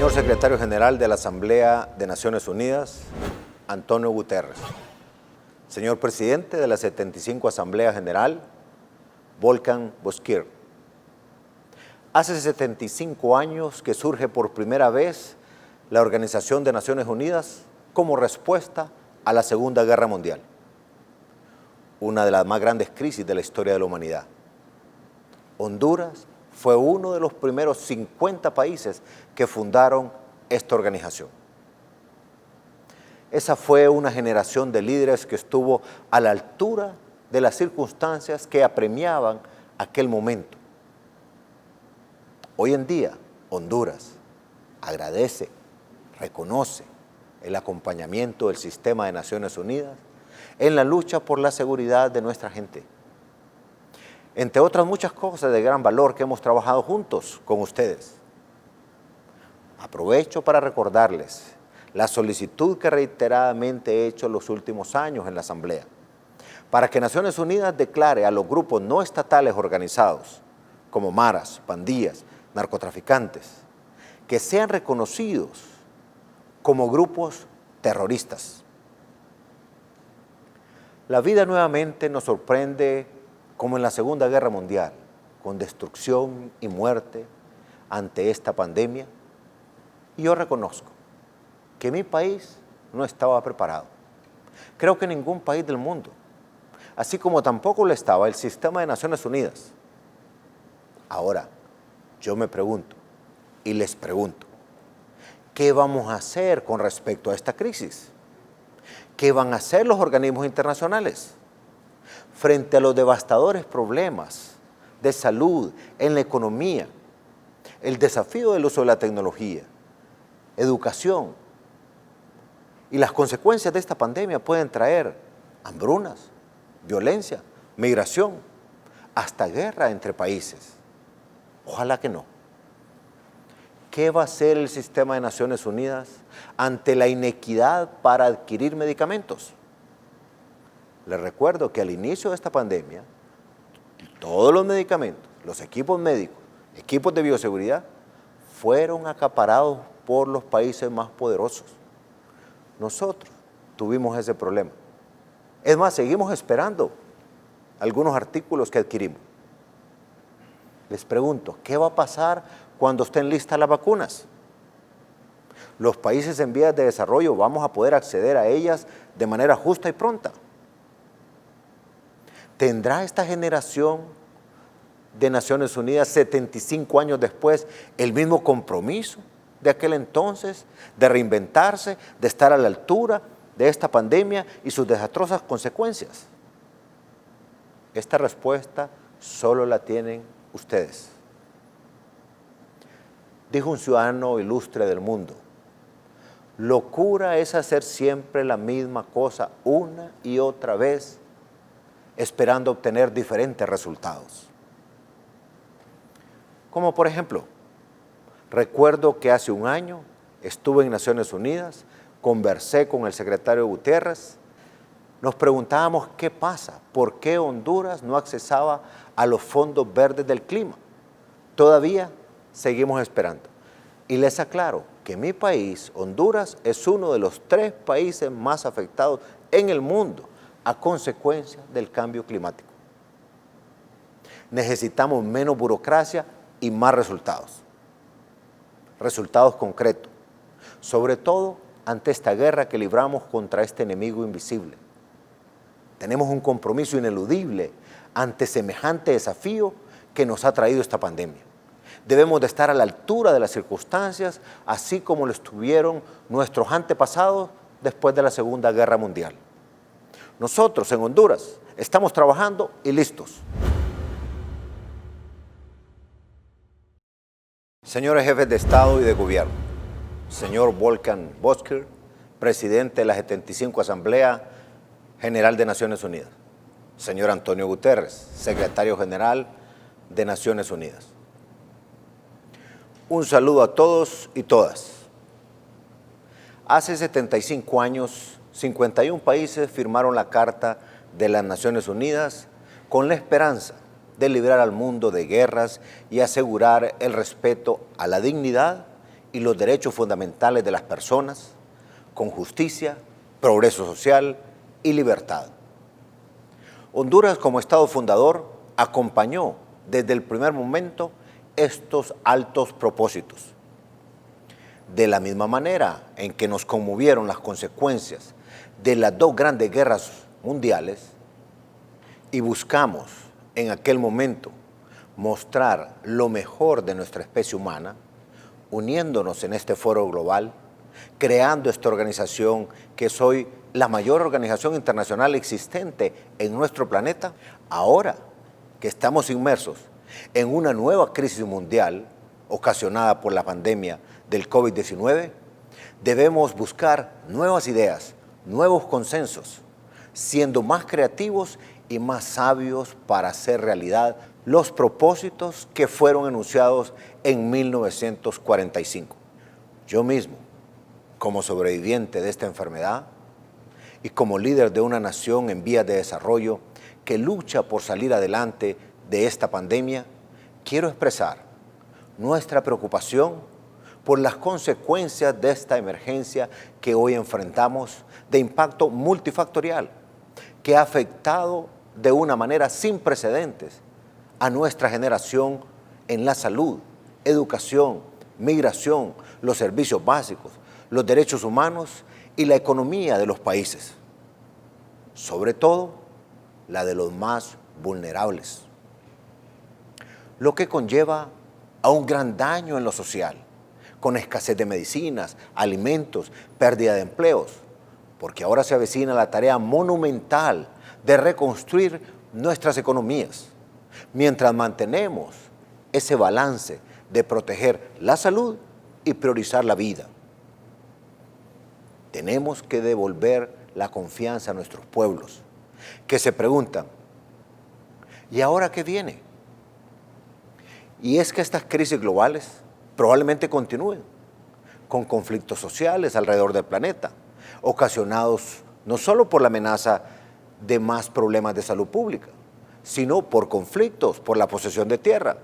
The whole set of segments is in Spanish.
Señor Secretario General de la Asamblea de Naciones Unidas, Antonio Guterres. Señor Presidente de la 75 Asamblea General, Volkan Bozkır. Hace 75 años que surge por primera vez la Organización de Naciones Unidas como respuesta a la Segunda Guerra Mundial, una de las más grandes crisis de la historia de la humanidad. Honduras fue uno de los primeros 50 países que fundaron esta organización. Esa fue una generación de líderes que estuvo a la altura de las circunstancias que apremiaban aquel momento. Hoy en día, Honduras agradece, reconoce el acompañamiento del sistema de Naciones Unidas en la lucha por la seguridad de nuestra gente. Entre otras muchas cosas de gran valor que hemos trabajado juntos con ustedes. Aprovecho para recordarles la solicitud que reiteradamente he hecho en los últimos años en la Asamblea, para que Naciones Unidas declare a los grupos no estatales organizados, como maras, pandillas, narcotraficantes, que sean reconocidos como grupos terroristas. La vida nuevamente nos sorprende como en la Segunda Guerra Mundial, con destrucción y muerte ante esta pandemia. Y yo reconozco que mi país no estaba preparado. Creo que ningún país del mundo, así como tampoco lo estaba el sistema de Naciones Unidas. Ahora, yo me pregunto y les pregunto, ¿qué vamos a hacer con respecto a esta crisis? ¿Qué van a hacer los organismos internacionales frente a los devastadores problemas de salud en la economía, el desafío del uso de la tecnología, educación? Y las consecuencias de esta pandemia pueden traer hambrunas, violencia, migración, hasta guerra entre países. Ojalá que no. ¿Qué va a hacer el sistema de Naciones Unidas ante la inequidad para adquirir medicamentos? Les recuerdo que al inicio de esta pandemia, todos los medicamentos, los equipos médicos, equipos de bioseguridad, fueron acaparados por los países más poderosos. Nosotros tuvimos ese problema. Es más, seguimos esperando algunos artículos que adquirimos. Les pregunto, ¿qué va a pasar cuando estén listas las vacunas? Los países en vías de desarrollo vamos a poder acceder a ellas de manera justa y pronta. ¿Tendrá esta generación de Naciones Unidas 75 años después el mismo compromiso de aquel entonces, de reinventarse, de estar a la altura de esta pandemia y sus desastrosas consecuencias? Esta respuesta solo la tienen ustedes. Dijo un ciudadano ilustre del mundo: locura es hacer siempre la misma cosa una y otra vez, esperando obtener diferentes resultados. Como por ejemplo, recuerdo que hace un año estuve en Naciones Unidas, conversé con el secretario Guterres, nos preguntábamos qué pasa, por qué Honduras no accesaba a los fondos verdes del clima. Todavía seguimos esperando. Y les aclaro que mi país, Honduras, es uno de los 3 países más afectados en el mundo a consecuencia del cambio climático. Necesitamos menos burocracia y más resultados. Resultados concretos, sobre todo ante esta guerra que libramos contra este enemigo invisible. Tenemos un compromiso ineludible ante semejante desafío que nos ha traído esta pandemia. Debemos de estar a la altura de las circunstancias, así como lo estuvieron nuestros antepasados después de la Segunda Guerra Mundial. Nosotros en Honduras estamos trabajando y listos. Señores jefes de Estado y de Gobierno, señor Volkan Bozkır, presidente de la 75 Asamblea General de Naciones Unidas, señor Antonio Guterres, secretario general de Naciones Unidas. Un saludo a todos y todas. Hace 75 años, 51 países firmaron la Carta de las Naciones Unidas con la esperanza de librar al mundo de guerras y asegurar el respeto a la dignidad y los derechos fundamentales de las personas con justicia, progreso social y libertad. Honduras, como Estado fundador, acompañó desde el primer momento estos altos propósitos. De la misma manera en que nos conmovieron las consecuencias de las dos grandes guerras mundiales y buscamos en aquel momento mostrar lo mejor de nuestra especie humana, uniéndonos en este foro global, creando esta organización que es hoy la mayor organización internacional existente en nuestro planeta. Ahora que estamos inmersos en una nueva crisis mundial ocasionada por la pandemia del COVID-19, debemos buscar nuevas ideas, nuevos consensos, siendo más creativos y más sabios para hacer realidad los propósitos que fueron enunciados en 1945. Yo mismo, como sobreviviente de esta enfermedad y como líder de una nación en vías de desarrollo que lucha por salir adelante de esta pandemia, quiero expresar nuestra preocupación por las consecuencias de esta emergencia que hoy enfrentamos de impacto multifactorial, que ha afectado de una manera sin precedentes a nuestra generación en la salud, educación, migración, los servicios básicos, los derechos humanos y la economía de los países, sobre todo la de los más vulnerables, lo que conlleva a un gran daño en lo social, con escasez de medicinas, alimentos, pérdida de empleos, porque ahora se avecina la tarea monumental de reconstruir nuestras economías, mientras mantenemos ese balance de proteger la salud y priorizar la vida. Tenemos que devolver la confianza a nuestros pueblos, que se preguntan, ¿y ahora qué viene? Y es que estas crisis globales probablemente continúen, con conflictos sociales alrededor del planeta, ocasionados no solo por la amenaza de más problemas de salud pública, sino por conflictos, por la posesión de tierra,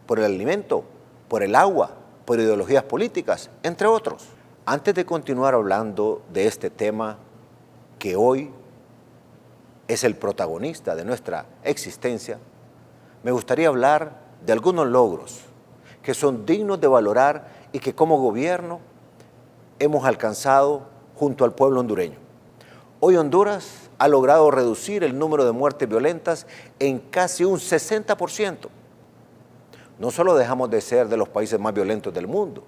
por el alimento, por el agua, por ideologías políticas, entre otros. Antes de continuar hablando de este tema que hoy es el protagonista de nuestra existencia, me gustaría hablar de algunos logros que son dignos de valorar y que como gobierno hemos alcanzado junto al pueblo hondureño. Hoy Honduras ha logrado reducir el número de muertes violentas en casi un 60%. No solo dejamos de ser de los países más violentos del mundo,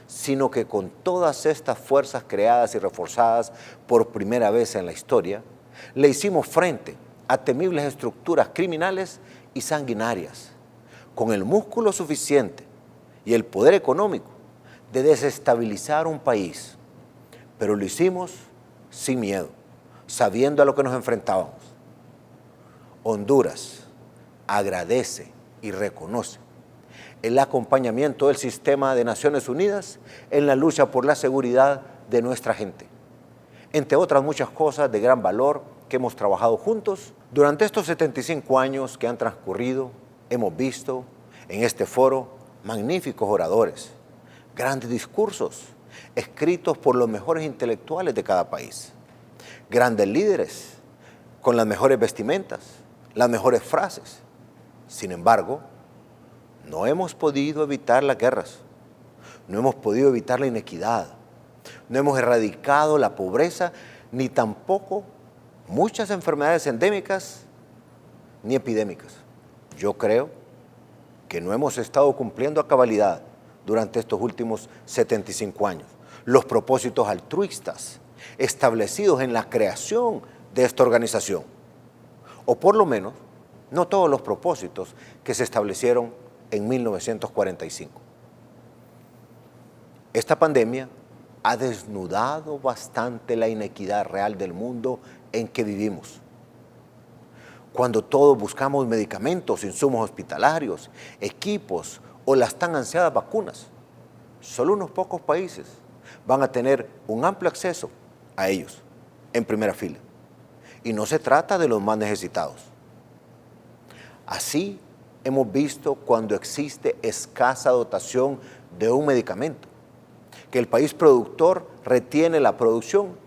sino que con todas estas fuerzas creadas y reforzadas por primera vez en la historia, le hicimos frente a temibles estructuras criminales y sanguinarias, con el músculo suficiente y el poder económico de desestabilizar un país, pero lo hicimos sin miedo, sabiendo a lo que nos enfrentábamos. Honduras agradece y reconoce el acompañamiento del sistema de Naciones Unidas en la lucha por la seguridad de nuestra gente, entre otras muchas cosas de gran valor que hemos trabajado juntos. Durante estos 75 años que han transcurrido, hemos visto en este foro magníficos oradores, grandes discursos escritos por los mejores intelectuales de cada país, grandes líderes con las mejores vestimentas, las mejores frases. Sin embargo, no hemos podido evitar las guerras, no hemos podido evitar la inequidad, no hemos erradicado la pobreza, ni tampoco muchas enfermedades endémicas ni epidémicas. Yo creo que no hemos estado cumpliendo a cabalidad durante estos últimos 75 años los propósitos altruistas establecidos en la creación de esta organización, o por lo menos no todos los propósitos que se establecieron en 1945. Esta pandemia ha desnudado bastante la inequidad real del mundo en que vivimos. Cuando todos buscamos medicamentos, insumos hospitalarios, equipos o las tan ansiadas vacunas, solo unos pocos países van a tener un amplio acceso a ellos en primera fila. Y no se trata de los más necesitados. Así hemos visto cuando existe escasa dotación de un medicamento que el país productor retiene la producción,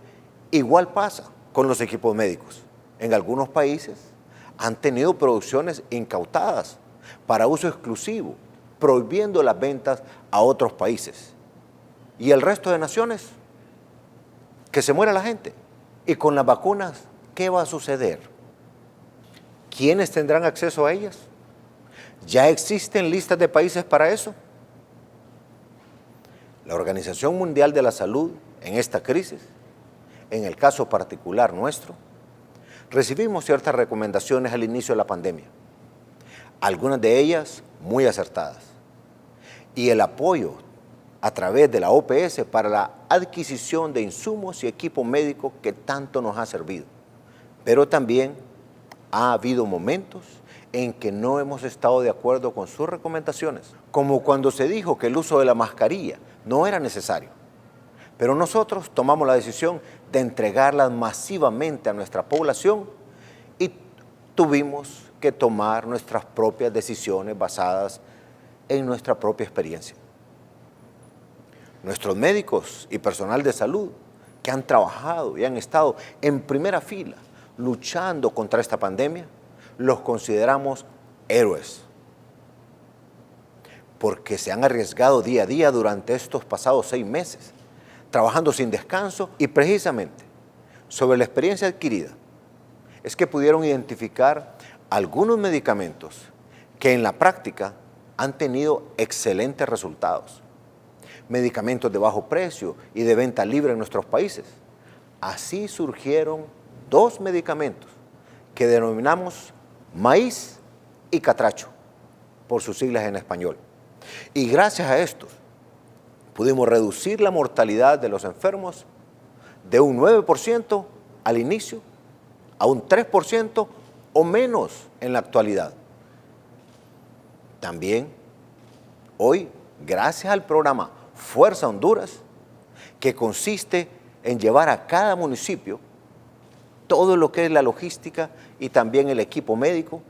igual pasa con los equipos médicos. En algunos países han tenido producciones incautadas para uso exclusivo, prohibiendo las ventas a otros países. ¿Y el resto de naciones? Que se muera la gente. ¿Y con las vacunas qué va a suceder? ¿Quiénes tendrán acceso a ellas? ¿Ya existen listas de países para eso? La Organización Mundial de la Salud, en esta crisis, en el caso particular nuestro, recibimos ciertas recomendaciones al inicio de la pandemia, algunas de ellas muy acertadas, y el apoyo a través de la OPS para la adquisición de insumos y equipo médico que tanto nos ha servido. Pero también ha habido momentos en que no hemos estado de acuerdo con sus recomendaciones, como cuando se dijo que el uso de la mascarilla no era necesario. Pero nosotros tomamos la decisión de entregarlas masivamente a nuestra población y tuvimos que tomar nuestras propias decisiones basadas en nuestra propia experiencia. Nuestros médicos y personal de salud que han trabajado y han estado en primera fila luchando contra esta pandemia, los consideramos héroes, porque se han arriesgado día a día durante estos pasados 6 meses, trabajando sin descanso, y precisamente sobre la experiencia adquirida es que pudieron identificar algunos medicamentos que en la práctica han tenido excelentes resultados. Medicamentos de bajo precio y de venta libre en nuestros países. Así surgieron 2 medicamentos que denominamos maíz y catracho, por sus siglas en español. Y gracias a estos pudimos reducir la mortalidad de los enfermos de un 9% al inicio a un 3% o menos en la actualidad. También hoy, gracias al programa Fuerza Honduras, que consiste en llevar a cada municipio todo lo que es la logística y también el equipo médico,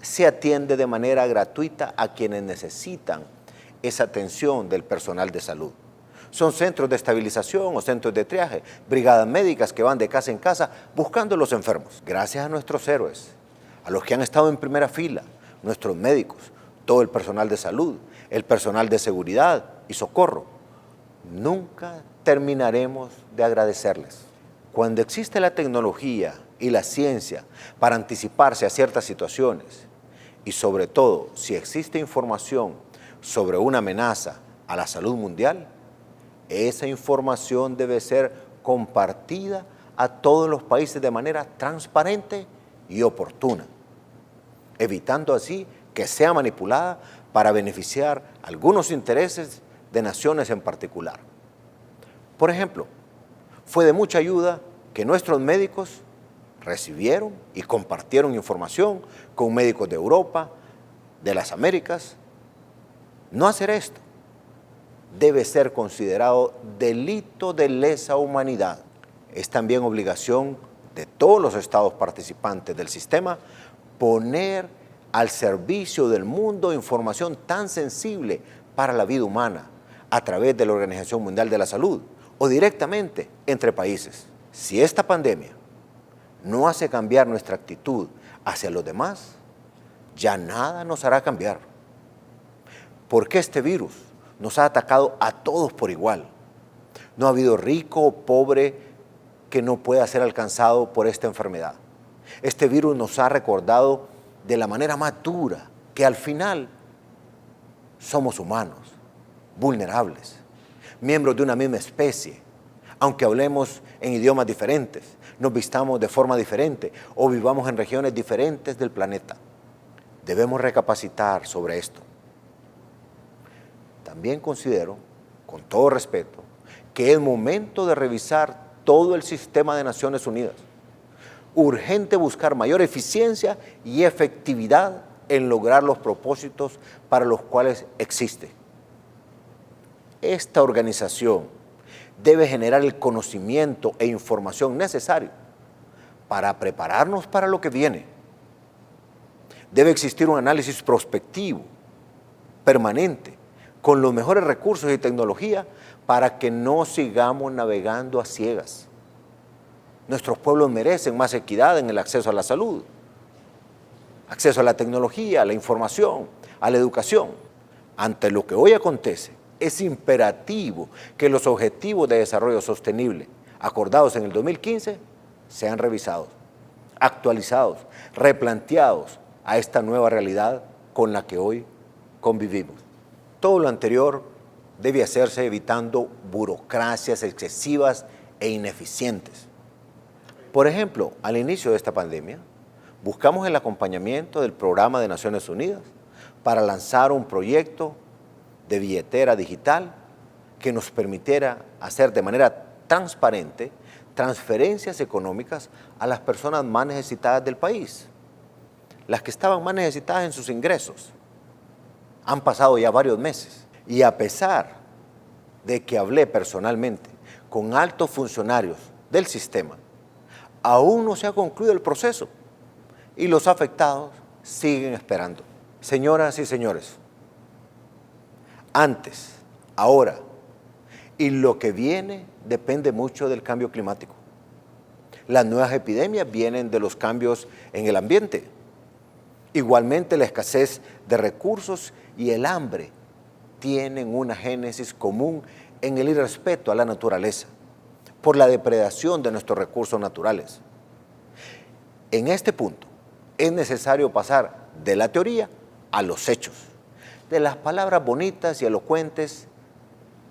se atiende de manera gratuita a quienes necesitan esa atención del personal de salud. Son centros de estabilización o centros de triaje, brigadas médicas que van de casa en casa buscando a los enfermos. Gracias a nuestros héroes, a los que han estado en primera fila, nuestros médicos, todo el personal de salud, el personal de seguridad y socorro, nunca terminaremos de agradecerles. Cuando existe la tecnología y la ciencia para anticiparse a ciertas situaciones, y sobre todo si existe información sobre una amenaza a la salud mundial, esa información debe ser compartida a todos los países de manera transparente y oportuna, evitando así que sea manipulada para beneficiar algunos intereses de naciones en particular. Por ejemplo, fue de mucha ayuda que nuestros médicos recibieron y compartieron información con médicos de Europa, de las Américas. No hacer esto debe ser considerado delito de lesa humanidad. Es también obligación de todos los estados participantes del sistema poner al servicio del mundo información tan sensible para la vida humana a través de la Organización Mundial de la Salud o directamente entre países. Si esta pandemia no hace cambiar nuestra actitud hacia los demás, ya nada nos hará cambiar. Porque este virus nos ha atacado a todos por igual. No ha habido rico o pobre que no pueda ser alcanzado por esta enfermedad. Este virus nos ha recordado de la manera más dura que al final somos humanos, vulnerables, miembros de una misma especie, aunque hablemos en idiomas diferentes, nos vistamos de forma diferente o vivamos en regiones diferentes del planeta. Debemos recapacitar sobre esto. También considero, con todo respeto, que es momento de revisar todo el sistema de Naciones Unidas. Urgente buscar mayor eficiencia y efectividad en lograr los propósitos para los cuales existe. Esta organización debe generar el conocimiento e información necesario para prepararnos para lo que viene. Debe existir un análisis prospectivo, permanente, con los mejores recursos y tecnología para que no sigamos navegando a ciegas. Nuestros pueblos merecen más equidad en el acceso a la salud, acceso a la tecnología, a la información, a la educación. Ante lo que hoy acontece, es imperativo que los objetivos de desarrollo sostenible acordados en el 2015 sean revisados, actualizados, replanteados a esta nueva realidad con la que hoy convivimos. Todo lo anterior debe hacerse evitando burocracias excesivas e ineficientes. Por ejemplo, al inicio de esta pandemia, buscamos el acompañamiento del Programa de Naciones Unidas para lanzar un proyecto de billetera digital que nos permitiera hacer de manera transparente transferencias económicas a las personas más necesitadas del país, las que estaban más necesitadas en sus ingresos. Han pasado ya varios meses y a pesar de que hablé personalmente con altos funcionarios del sistema, aún no se ha concluido el proceso y los afectados siguen esperando. Señoras y señores, antes, ahora y lo que viene depende mucho del cambio climático. Las nuevas epidemias vienen de los cambios en el ambiente. Igualmente la escasez de recursos y el hambre tienen una génesis común en el irrespeto a la naturaleza, por la depredación de nuestros recursos naturales. En este punto es necesario pasar de la teoría a los hechos, de las palabras bonitas y elocuentes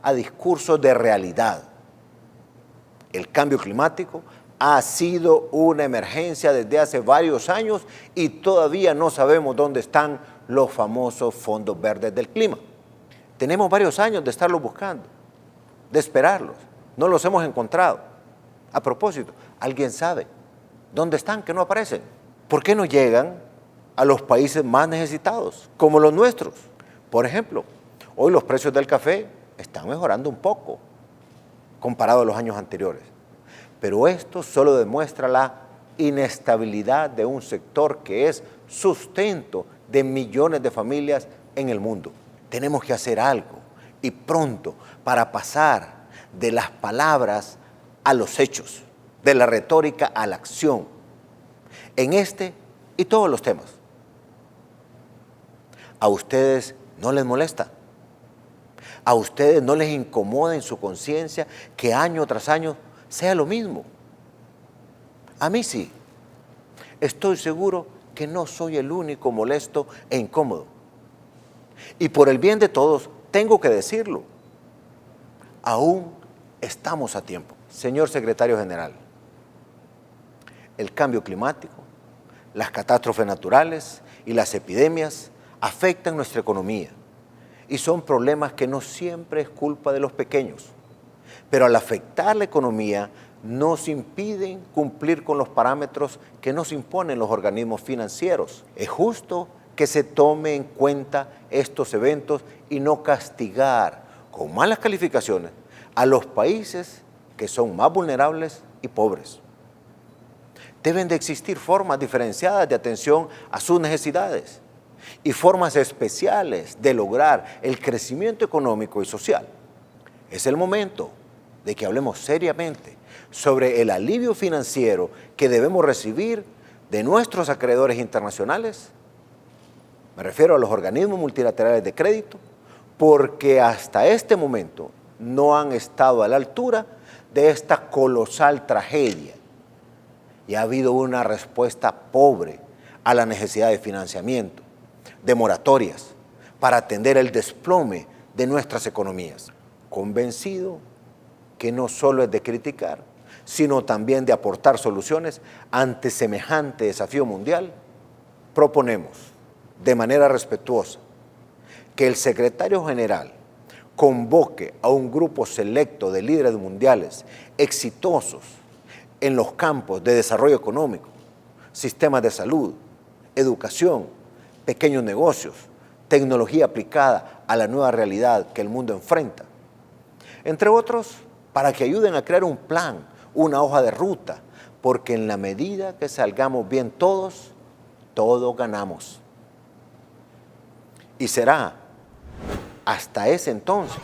a discursos de realidad. El cambio climático ha sido una emergencia desde hace varios años y todavía no sabemos dónde están los famosos fondos verdes del clima. Tenemos varios años de estarlos buscando, de esperarlos. No los hemos encontrado. A propósito, ¿alguien sabe dónde están que no aparecen? ¿Por qué no llegan a los países más necesitados, como los nuestros? Por ejemplo, hoy los precios del café están mejorando un poco comparado a los años anteriores. Pero esto solo demuestra la inestabilidad de un sector que es sustento de millones de familias en el mundo. Tenemos que hacer algo y pronto para pasar de las palabras a los hechos, de la retórica a la acción, en este y todos los temas. ¿A ustedes no les molesta? ¿A ustedes no les incomoda en su conciencia que año tras año sea lo mismo? A mí sí. Estoy seguro que no soy el único molesto e incómodo. Y por el bien de todos, tengo que decirlo. Aún estamos a tiempo. Señor Secretario General, el cambio climático, las catástrofes naturales y las epidemias afectan nuestra economía y son problemas que no siempre es culpa de los pequeños, pero al afectar la economía nos impiden cumplir con los parámetros que nos imponen los organismos financieros. Es justo que se tome en cuenta estos eventos y no castigar con malas calificaciones a los países que son más vulnerables y pobres. Deben de existir formas diferenciadas de atención a sus necesidades y formas especiales de lograr el crecimiento económico y social. Es el momento de que hablemos seriamente sobre el alivio financiero que debemos recibir de nuestros acreedores internacionales. Me refiero a los organismos multilaterales de crédito, porque hasta este momento no han estado a la altura de esta colosal tragedia y ha habido una respuesta pobre a la necesidad de financiamiento, de moratorias, para atender el desplome de nuestras economías. Convencido que no solo es de criticar, sino también de aportar soluciones ante semejante desafío mundial, proponemos de manera respetuosa que el secretario general convoque a un grupo selecto de líderes mundiales exitosos en los campos de desarrollo económico, sistemas de salud, educación, pequeños negocios, tecnología aplicada a la nueva realidad que el mundo enfrenta, entre otros, para que ayuden a crear un plan, una hoja de ruta, porque en la medida que salgamos bien todos, todos ganamos. Y será hasta ese entonces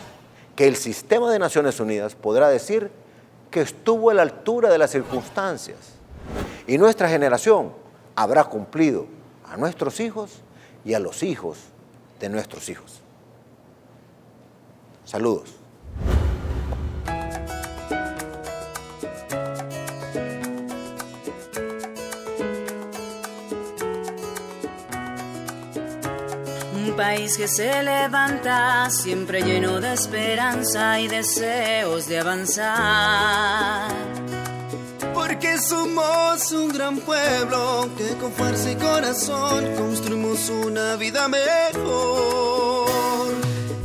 que el sistema de Naciones Unidas podrá decir que estuvo a la altura de las circunstancias y nuestra generación habrá cumplido a nuestros hijos y a los hijos de nuestros hijos. Saludos. Un país que se levanta, siempre lleno de esperanza y deseos de avanzar. Porque somos un gran pueblo que con fuerza y corazón construimos una vida mejor.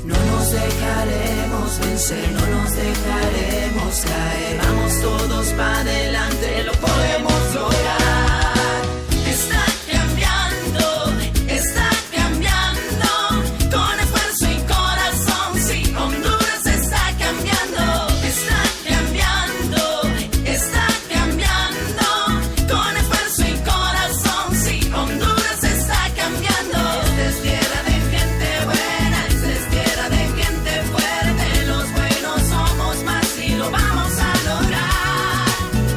No nos dejaremos vencer, no nos dejaremos caer. Vamos todos para adelante, lo podemos lograr. Está cambiando, con esfuerzo y corazón. Sí, Honduras está cambiando, con esfuerzo y corazón. Sí, Honduras está cambiando. Esta es tierra de gente buena, esta es tierra de gente fuerte. Los buenos somos más y lo vamos a lograr.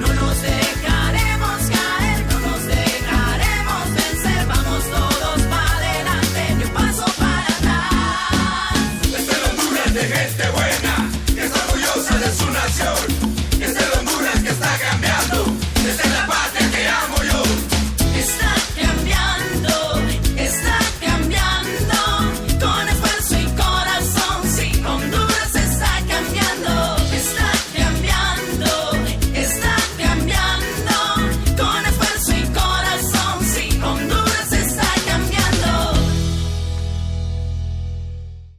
No nos dejaremos caer, no nos dejaremos vencer. Vamos todos para adelante, ni un paso para atrás. Esta es Honduras de gente buena, que está orgullosa de su nación.